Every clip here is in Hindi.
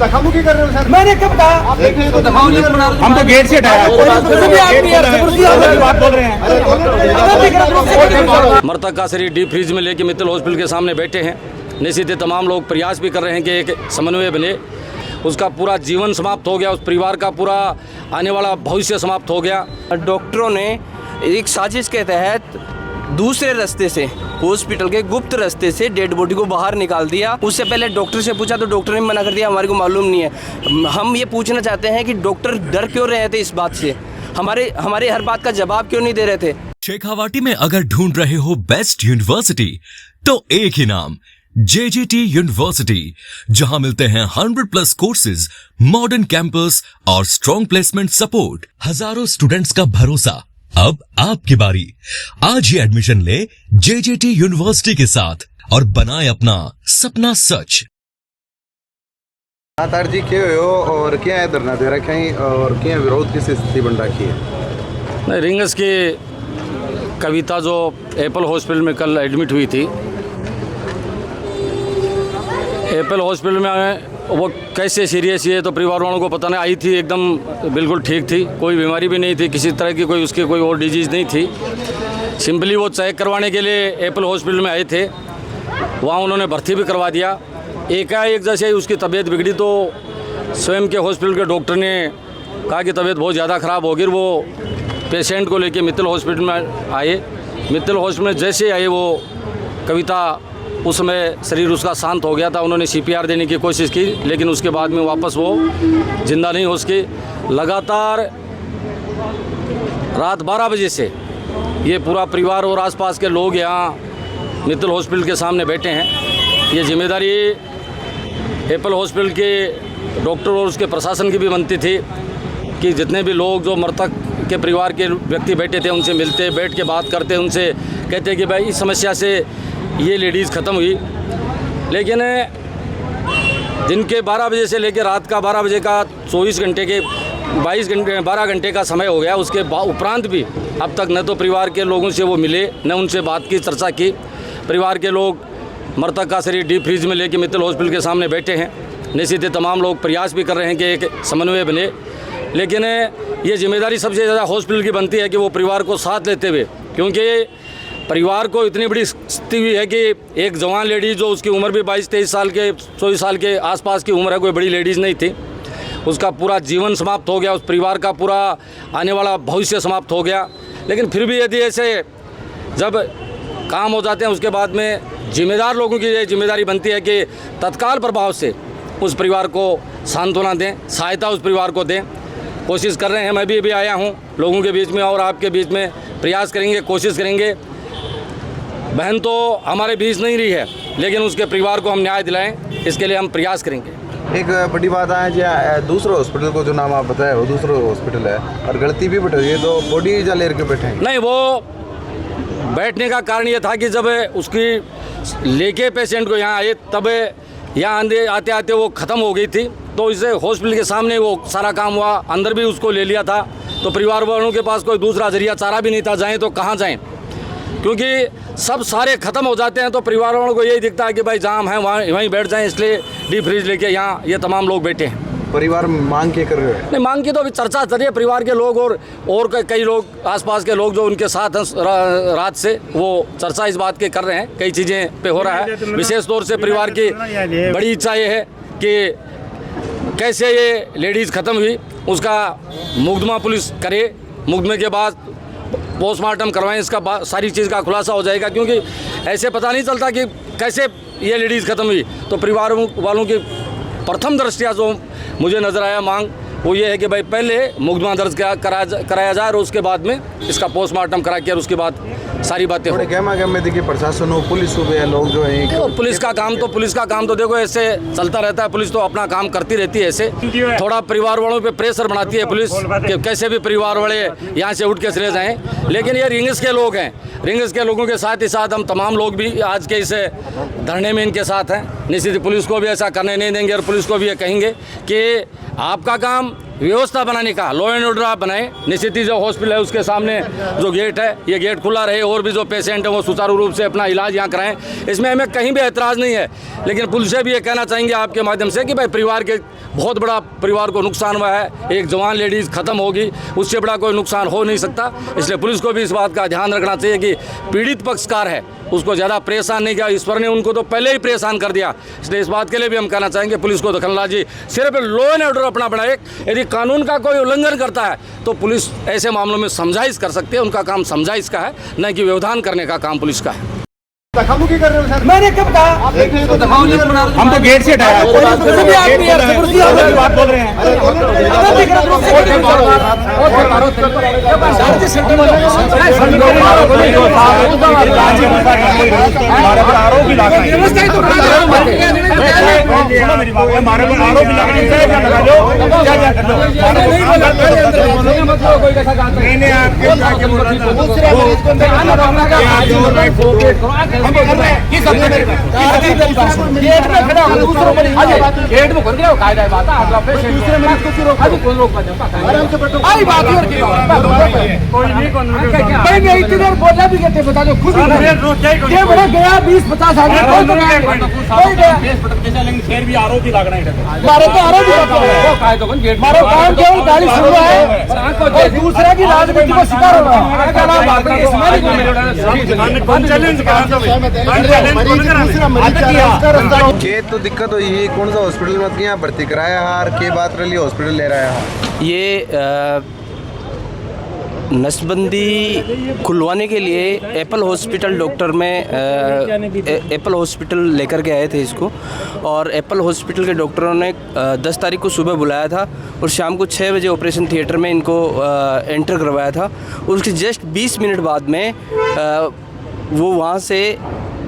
धक्का-मुक्की कर रहे हो सर। मैंने कब कहा? आप देख रहे हो तो हम तो गेट से हटाया। बात बोल रहे हैं। मृतक का शरीर डीप फ्रीज में लेके मित्तल हॉस्पिटल के सामने बैठे हैं। निश्चित ही तमाम लोग प्रयास भी कर रहे हैं कि एक समन्वय बने। उसका पूरा जीवन समाप्त हो गया, उस परिवार का पूरा आने वाला भविष्य समाप्त हो गया। डॉक्टरों ने एक साजिश के तहत दूसरे रास्ते से, हॉस्पिटल के गुप्त रास्ते से डेड बॉडी को बाहर निकाल दिया। उससे पहले डॉक्टर से पूछा तो डॉक्टर ने मना कर दिया, हमारे को मालूम नहीं है। हम ये पूछना चाहते हैं कि डॉक्टर डर क्यों रहे थे इस बात से, हमारे हर बात का जवाब क्यों नहीं दे रहे थे। शेखावाटी में अगर ढूंढ रहे हो बेस्ट यूनिवर्सिटी तो एक ही नाम, JJT यूनिवर्सिटी, जहां मिलते हैं 100+ कोर्सेज, मॉडर्न कैंपस और स्ट्रॉन्ग प्लेसमेंट सपोर्ट, हजारों स्टूडेंट्स का भरोसा। अब आपकी बारी। आज ही एडमिशन ले JJT यूनिवर्सिटी के साथ और बनाए अपना सपना सच। तार जी क्या हो और क्या धरना दे रखे हैं और क्या विरोध की स्थिति बन रखी है? नहीं, रिंगस की कविता जो एप्पल हॉस्पिटल में कल एडमिट हुई थी, एप्पल हॉस्पिटल में वो कैसे सीरियस है तो परिवार वालों को पता नहीं। आई थी एकदम बिल्कुल ठीक थी, कोई बीमारी भी नहीं थी, किसी तरह की कोई उसकी कोई और डिजीज़ नहीं थी। सिंपली वो चेक करवाने के लिए एप्पल हॉस्पिटल में आए थे, वहाँ उन्होंने भर्ती भी करवा दिया। एकाएक जैसे ही उसकी तबीयत बिगड़ी तो स्वयं के हॉस्पिटल के डॉक्टर ने कहा कि तबीयत बहुत ज़्यादा ख़राब होगी। वो पेशेंट को लेके मित्तल हॉस्पिटल में आए। मित्तल हॉस्पिटल में जैसे आए वो कविता, उस समय शरीर उसका शांत हो गया था। उन्होंने CPR देने की कोशिश की, लेकिन उसके बाद में वापस वो जिंदा नहीं हो सके। लगातार रात 12 बजे से ये पूरा परिवार और आसपास के लोग यहाँ मित्तल हॉस्पिटल के सामने बैठे हैं। ये जिम्मेदारी एप्पल हॉस्पिटल के डॉक्टर और उसके प्रशासन की भी बनती थी कि जितने भी लोग जो मृतक के परिवार के व्यक्ति बैठे थे उनसे मिलते, बैठ के बात करते, उनसे कहते कि भाई इस समस्या से ये लेडीज़ ख़त्म हुई। लेकिन दिन के 12 बजे से लेकर रात का 12 बजे का 24 घंटे के 12 घंटे का समय हो गया। उसके उपरांत भी अब तक न तो परिवार के लोगों से वो मिले, न उनसे बात की, चर्चा की। परिवार के लोग मृतक का शरीर डीप फ्रीज में लेकर मित्तल हॉस्पिटल के सामने बैठे हैं। निश्चित ही तमाम लोग प्रयास भी कर रहे हैं कि एक समन्वय बने। लेकिन ये जिम्मेदारी सबसे ज़्यादा हॉस्पिटल की बनती है कि वो परिवार को साथ लेते हुए, क्योंकि परिवार को इतनी बड़ी स्थिति हुई है कि एक जवान लेडीज़ जो उसकी उम्र भी 22-23 साल के 24 साल के आसपास की उम्र है, कोई बड़ी लेडीज़ नहीं थी, उसका पूरा जीवन समाप्त हो गया, उस परिवार का पूरा आने वाला भविष्य समाप्त हो गया। लेकिन फिर भी यदि ऐसे जब काम हो जाते हैं उसके बाद में जिम्मेदार लोगों की ये जिम्मेदारी बनती है कि तत्काल प्रभाव से उस परिवार को सांत्वना दें, सहायता उस परिवार को दें। कोशिश कर रहे हैं, मैं भी अभी आया हूँ लोगों के बीच में और आपके बीच में, प्रयास करेंगे, कोशिश करेंगे। बहन तो हमारे बीच नहीं रही है, लेकिन उसके परिवार को हम न्याय दिलाएं, इसके लिए हम प्रयास करेंगे। एक बड़ी बात है जी, दूसरे हॉस्पिटल को जो नाम आप बताए वो दूसरा हॉस्पिटल है और गलती भी बैठे हुई है, तो बॉडी जा लेकर के बैठे हैं। नहीं, वो बैठने का कारण ये था कि जब उसकी लेके पेशेंट को यहाँ आए तब यहाँ आते आते वो ख़त्म हो गई थी, तो इसे हॉस्पिटल के सामने वो सारा काम हुआ। अंदर भी उसको ले लिया था, तो परिवार वालों के पास कोई दूसरा जरिया चारा भी नहीं था, जाएँ तो कहाँ जाएँ, क्योंकि सब सारे ख़त्म हो जाते हैं। तो परिवार वालों को यही दिखता है कि भाई जहाँ हैं वहीं बैठ जाएं, इसलिए डीप फ्रीज लेके यहाँ ये तमाम लोग बैठे हैं। परिवार मांग के कर रहे हैं? नहीं, मांग की तो अभी चर्चा चल रही है। परिवार के लोग और कई लोग आसपास के लोग जो उनके साथ हैं रात से, वो चर्चा इस बात के कर रहे हैं, कई चीज़ें पे हो रहा है। विशेष तौर से परिवार की बड़ी इच्छा ये है कि कैसे ये लेडीज़ ख़त्म हुई उसका मुकदमा पुलिस करे, मुकदमे के बाद पोस्टमार्टम करवाएं, इसका सारी चीज़ का खुलासा हो जाएगा, क्योंकि ऐसे पता नहीं चलता कि कैसे ये लेडीज़ ख़त्म हुई। तो परिवार वालों की प्रथम दृष्टिया जो मुझे नज़र आया मांग वो ये है कि भाई पहले मुकदमा दर्ज कराया जाए और उसके बाद में इसका पोस्टमार्टम करा के और उसके बाद सारी बातें हो। में देखिए प्रशासन हो, पुलिस हो गया, लोग जो है पुलिस का काम तो देखो ऐसे चलता रहता है। पुलिस तो अपना काम करती रहती है, ऐसे थोड़ा परिवार वालों पे प्रेशर बनाती है पुलिस कि कैसे भी परिवार वाले यहाँ से उठ के चले जाएं। लेकिन ये रिंगस के लोग हैं, रिंगस के लोगों के साथ ही साथ हम तमाम लोग भी आज के इस धरने में इनके साथ हैं। निश्चित पुलिस को भी ऐसा करने नहीं देंगे और पुलिस को भी ये कहेंगे कि आपका काम व्यवस्था बनाने का, लॉ एंड ऑर्डर आप बनाएं। निश्चित ही जो हॉस्पिटल है उसके सामने जो गेट है ये गेट खुला रहे और भी जो पेशेंट है वो सुचारू रूप से अपना इलाज यहाँ कराएं। इसमें हमें कहीं भी एतराज़ नहीं है, लेकिन पुलिस से भी ये कहना चाहेंगे आपके माध्यम से कि भाई परिवार के बहुत बड़ा परिवार को नुकसान हुआ है, एक जवान लेडीज़ ख़त्म होगी, उससे बड़ा कोई नुकसान हो नहीं सकता। इसलिए पुलिस को भी इस बात का ध्यान रखना चाहिए कि पीड़ित पक्षकार है उसको ज़्यादा परेशान नहीं किया, ईश्वर ने उनको तो पहले ही परेशान कर दिया। इसलिए इस बात के लिए भी हम कहना चाहेंगे पुलिस को दखलंदाजी सिर्फ लॉ एंड ऑर्डर अपना बनाए। यदि कानून का कोई उल्लंघन करता है तो पुलिस ऐसे मामलों में समझाइश कर सकती है, उनका काम समझाइश का है, न कि व्यवधान करने का काम पुलिस का है। धक्का-मुक्की कर रहे हो सर? मैंने कब कहा? आप देख रहे हो तो धक्का-मुक्की कर रहे हो। हम तो गेट से हटाया। बात बोल रहे हैं। हमारे पर आरोप भी लगा है। हमारे पर आरोप भी लगा है। क्या लगा लो? क्या कर लो? मैंने आपके जाके बोला हम कर रहे हैं। किस हफ्ते में गेट में खड़ा हो दूसरों पर गेट में खुल गया कायदा है बात है दूसरे मरीज को क्यों रोक अभी कौन रोक पाते आराम से बैठो आई बात और की कोई नहीं कौन भाई मैं इतनी देर बोला भी कहते बता दो खुद ये बड़ा गया 20-50 आदमी कोई गया लेकिन फिर भी आरोप ही लगना है मारे तो आरोप ही लगता है वो कायदे को गेट मारो काम केवल गाड़ी सुन रहा है दूसरा की राजनीति का शिकार हो रहा है क्या बात है इसमें कौन चैलेंज के तो दिक्कत हुई है, कौन सा हॉस्पिटल में किया भर्ती कराया हार के बात रही हॉस्पिटल ले रहा है। ये नसबंदी खुलवाने के लिए एप्पल हॉस्पिटल डॉक्टर में एप्पल हॉस्पिटल लेकर के आए थे इसको, और एप्पल हॉस्पिटल के डॉक्टरों ने 10 तारीख को सुबह बुलाया था और शाम को 6 बजे ऑपरेशन थिएटर में इनको एंटर करवाया था। उसके जस्ट 20 मिनट बाद में वो वहाँ से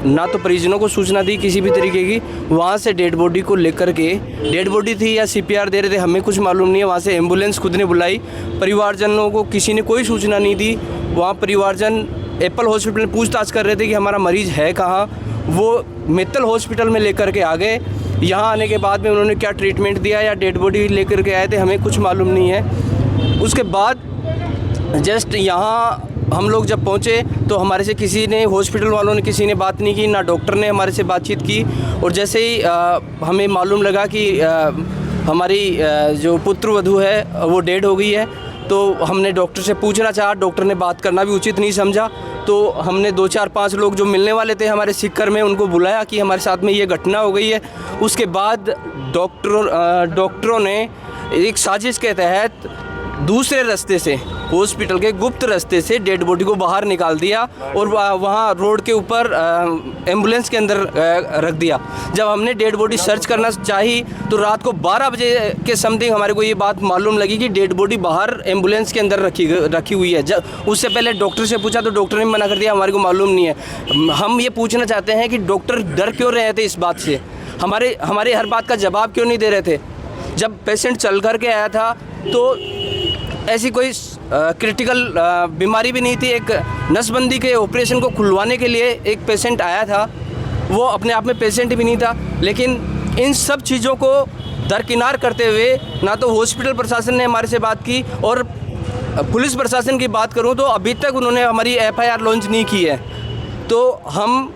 ना तो परिजनों को सूचना दी किसी भी तरीके की, वहाँ से डेड बॉडी को लेकर के, डेड बॉडी थी या CPR दे रहे थे हमें कुछ मालूम नहीं है, वहाँ से एम्बुलेंस खुद ने बुलाई, परिवारजनों को किसी ने कोई सूचना नहीं दी। वहाँ परिवारजन एप्पल हॉस्पिटल में पूछताछ कर रहे थे कि हमारा मरीज़ है कहाँ, वो मित्तल हॉस्पिटल में लेकर के आ गए। यहाँ आने के बाद में उन्होंने क्या ट्रीटमेंट दिया या डेड बॉडी लेकर के आए थे हमें कुछ मालूम नहीं है। उसके बाद जस्ट यहाँ हम लोग जब पहुँचे तो हमारे से किसी ने, हॉस्पिटल वालों ने किसी ने बात नहीं की, ना डॉक्टर ने हमारे से बातचीत की। और जैसे ही हमें मालूम लगा कि हमारी जो पुत्र वधू है वो डेड हो गई है, तो हमने डॉक्टर से पूछना चाहा, डॉक्टर ने बात करना भी उचित नहीं समझा। तो हमने 2-4-5 लोग जो मिलने वाले थे हमारे सिक्कर में उनको बुलाया कि हमारे साथ में ये घटना हो गई है। उसके बाद डॉक्टरों ने एक साजिश के तहत दूसरे रास्ते से, हॉस्पिटल के गुप्त रास्ते से डेड बॉडी को बाहर निकाल दिया और वहाँ रोड के ऊपर एम्बुलेंस के अंदर रख दिया। जब हमने डेड बॉडी सर्च करना चाही तो रात को 12 बजे के समथिंग हमारे को ये बात मालूम लगी कि डेड बॉडी बाहर एम्बुलेंस के अंदर रखी हुई है। जब उससे पहले डॉक्टर से पूछा तो डॉक्टर ने मना कर दिया, हमारे को मालूम नहीं है। हम ये पूछना चाहते हैं कि डॉक्टर डर क्यों रहे थे इस बात से, हमारे हर बात का जवाब क्यों नहीं दे रहे थे। जब पेशेंट चल कर के आया था तो ऐसी कोई क्रिटिकल बीमारी भी नहीं थी। एक नसबंदी के ऑपरेशन को खुलवाने के लिए एक पेशेंट आया था, वो अपने आप में पेशेंट भी नहीं था। लेकिन इन सब चीज़ों को दरकिनार करते हुए ना तो हॉस्पिटल प्रशासन ने हमारे से बात की, और पुलिस प्रशासन की बात करूं तो अभी तक उन्होंने हमारी FIR लॉन्च नहीं की है। तो हम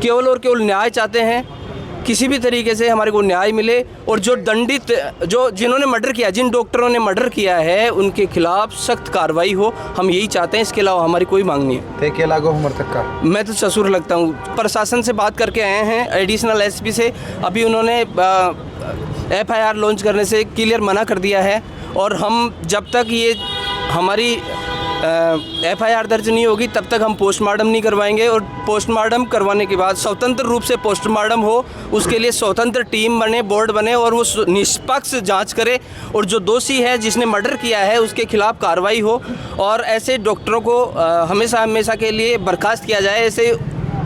केवल और केवल न्याय चाहते हैं, किसी भी तरीके से हमारे को न्याय मिले, और जो दंडित, जिन्होंने मर्डर किया, जिन डॉक्टरों ने मर्डर किया है उनके खिलाफ सख्त कार्रवाई हो, हम यही चाहते हैं। इसके अलावा हमारी कोई मांग नहीं है। क्या लागू उम्र तक का? मैं तो ससुर लगता हूँ। प्रशासन से बात करके आए हैं, एडिशनल SP से, अभी उन्होंने FIR लॉन्च करने से क्लियर मना कर दिया है। और हम जब तक ये हमारी FIR दर्ज नहीं होगी तब तक हम पोस्टमार्टम नहीं करवाएंगे, और पोस्टमार्टम करवाने के बाद स्वतंत्र रूप से पोस्टमार्टम हो, उसके लिए स्वतंत्र टीम बने, बोर्ड बने, और वो निष्पक्ष जांच करे, और जो दोषी है जिसने मर्डर किया है उसके खिलाफ कार्रवाई हो, और ऐसे डॉक्टरों को हमेशा के लिए बर्खास्त किया जाए, ऐसे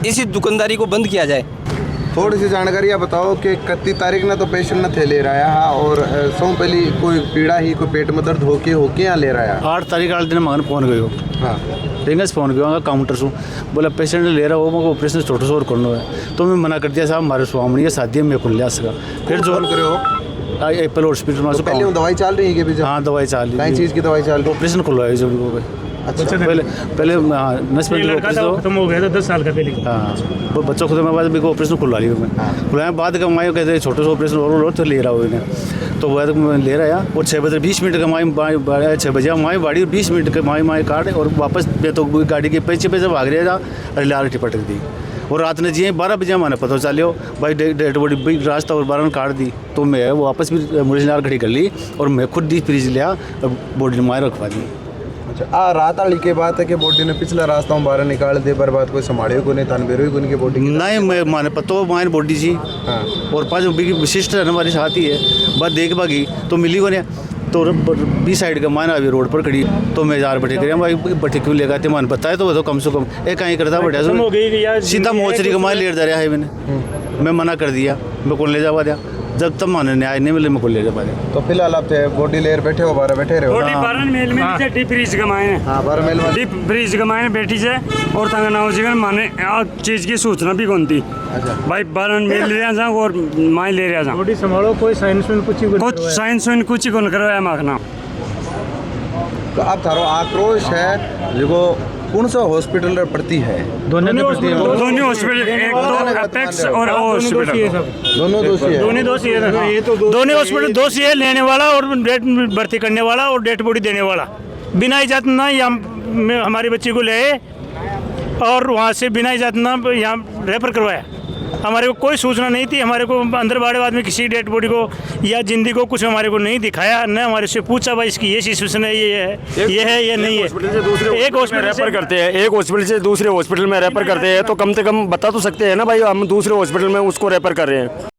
इसी दुकानदारी को बंद किया जाए। थोड़ी सी जानकारी आप बताओ कि 31 तारीख ना तो पेशेंट न थे ले रहा है, और सौ पहली कोई पीड़ा ही, कोई पेट में दर्द होके यहाँ ले रहा है। 8 तारीख वाले दिन मगन फोन गयो, हाँ रिंगस फोन गयो काउंटर से, बोला पेशेंट ले रहा हो, मैं ऑपरेशन छोटा सा और करना है। तो मैं मना कर दिया, साहब हमारे स्वामी ये शादी में खुल लिया सका। फिर जो करो एप्पल हॉस्पिटल में तो पहले वो दवाई चल रही है कि हाँ दवाई चाल कई चीज़ की दवाई चल रही ऑपरेशन खुलवाया जो भी अच्छा पहले खत्म हो गया था 10 साल का पहले। हाँ वो बच्चों खुद में बाद मेरे को ऑपरेशन खुलवा लिया मैं खुलवाया बाद का माई कहते छोटे से ऑपरेशन और तो ले रहा हूँ इन्हें तो वह मैं ले रहा और 6 बजे 20 मिनट का माई 6 बजे माई बाड़ी 20 मिनट का माई काट और वापस मैं तो गाड़ी के पीछे भाग रहा था अरे लाल टिपट दी और रात ने जी 12 बजे मैंने पता चलो भाई डेड बॉडी रास्ता और 12 काट दी तो मैं वापस भी एम्बुलेंस लाल खड़ी कर ली और मैं खुद डी फ्रिज लिया बॉडी मार रखवा दी। अच्छा रात वाली के बात है कि बॉडी ने पिछला रास्ता में बाहर निकाल दे बर्बाद कोई संभाले को नहीं तनबेरो को नहीं की बॉडी नहीं मैं माने पतो माइन बॉडी जी और पाँच विशिष्ट हमारे साथ ही है बस देख भागी तो मिली को नहीं तो बी साइड का माना अभी रोड पर खड़ी तो मैं जार बटे कर भाई बटे क्यों लेगा थे मान बताए तो कम से कम एक कहीं करता बढ़िया सीधा मोचरी का माल ले जा रहा है मैंने मैं मना कर दिया मैं कौन ले जावा दिया जब तक माने न्याय नहीं मिले मैं को ले जा पाया तो फिलहाल आप बॉडी लेयर बैठे हो बारह बैठे रहे हो बॉडी 12 मेल में नीचे डीप फ्रीज कमाए हैं। हाँ 12 मेल डीप फ्रीज कमाए बैठी से और तंग नाव जी माने चीज की सूचना भी कौन थी अच्छा भाई 12 मेल ले रहा जा और माई ले रहा जा बॉडी संभालो कोई साइंस में कुछ ही कौन करवाया माखना। तो अब थारो आक्रोश है जो कौन सा हॉस्पिटल प्रति है दोनों हॉस्पिटल एक तो अपेक्स और हॉस्पिटल दोनों दोषी है दोनों हॉस्पिटल दोषी है लेने वाला और डेट भर्ती करने वाला और डेड बॉडी देने वाला बिना इजाजत ना यहाँ हमारी बच्ची को ले और वहाँ से बिना इजाजत ना यहाँ रेफर करवाया। हमारे को कोई सूचना नहीं थी हमारे को अंदर बाड़े बाद में किसी डेड बॉडी को या जिंदगी को कुछ हमारे को नहीं दिखाया न हमारे से पूछा भाई इसकी ये सिचुएशन है ये नहीं है। एक हॉस्पिटल रेफर करते हैं एक हॉस्पिटल से दूसरे हॉस्पिटल में रेफर करते हैं तो कम से कम बता तो सकते हैं ना भाई हम दूसरे हॉस्पिटल में उसको रेफर कर रहे हैं।